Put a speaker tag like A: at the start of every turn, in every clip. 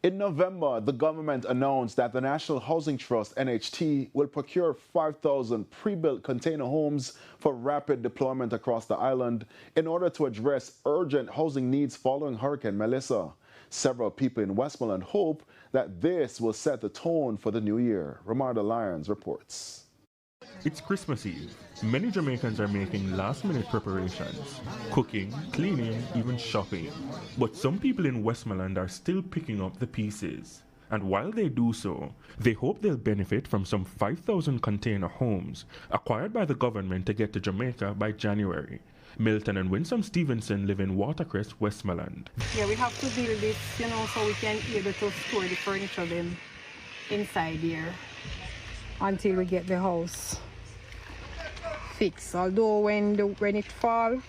A: In November, the government announced that the National Housing Trust, NHT, will procure 5,000 pre-built container homes for rapid deployment across the island in order to address urgent housing needs following Hurricane Melissa. Several people in Westmoreland hope that this will set the tone for the new year. Ramarda Lyons reports.
B: It's Christmas Eve. Many Jamaicans are making last-minute preparations, cooking, cleaning, even shopping. But some people in Westmoreland are still picking up the pieces. And while they do so, they hope they'll benefit from some 5,000 container homes acquired by the government to get to Jamaica by January. Milton and Winsome Stevenson live in Watercrest, Westmoreland.
C: Yeah, we have to build this, so we can be able to store the furniture then inside here until we get the house fixed. Although when it falls,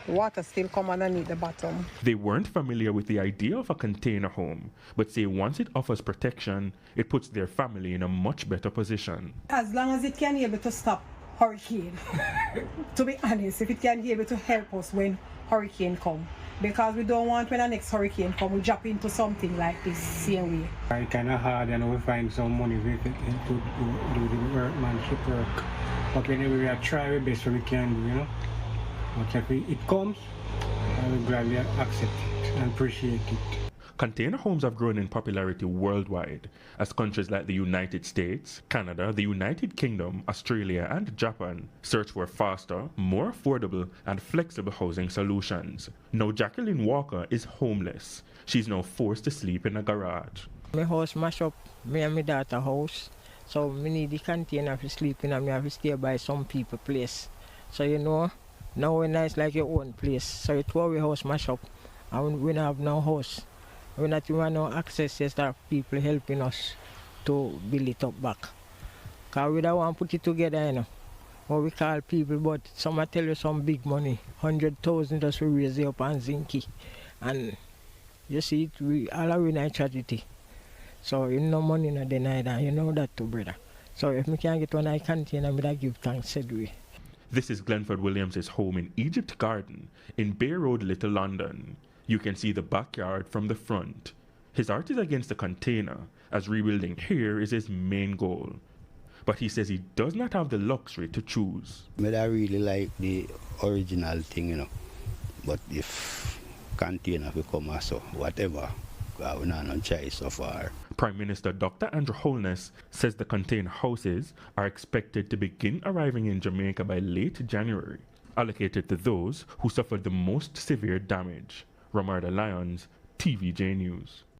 C: water still come underneath the bottom.
B: They weren't familiar with the idea of a container home, but say once it offers protection, it puts their family in a much better position.
C: As long as it can be able to stop hurricane, to be honest, if it can be able to help us when hurricane come. Because we don't want when the next hurricane come, we drop into something like this same way.
D: It's kind of hard and we find some money to do the workmanship work. But anyway, we try our best what we can do, But if it comes, I will gladly accept it and appreciate it.
B: Container homes have grown in popularity worldwide as countries like the United States, Canada, the United Kingdom, Australia, and Japan search for faster, more affordable, and flexible housing solutions. Now Jacqueline Walker is homeless. She's now forced to sleep in a garage.
E: My house mash up, me and my daughter house. So we need the container to sleep in and we have to stay by some people place. So now when it's like your own place. So it's where we house mash up and we don't have no house. We not even no access, just have people helping us to build it up back. Because we don't want to put it together, What we call people, but some tell you some big money, 100,000 just to raise it up and zinc. And you see, we all are in a tragedy. So you no money no deny that, you know that too, brother. So if we can get one I container, I give thanks, said we.
B: This is Glenford Williams' home in Egypt Garden in Bay Road, Little London. You can see the backyard from the front. His art is against the container, as rebuilding here is his main goal. But he says he does not have the luxury to choose.
F: I really like the original thing, But if container become so whatever, we have no choice so far.
B: Prime Minister Dr. Andrew Holness says the container houses are expected to begin arriving in Jamaica by late January, allocated to those who suffered the most severe damage. Ramarda Lyons, TVJ News.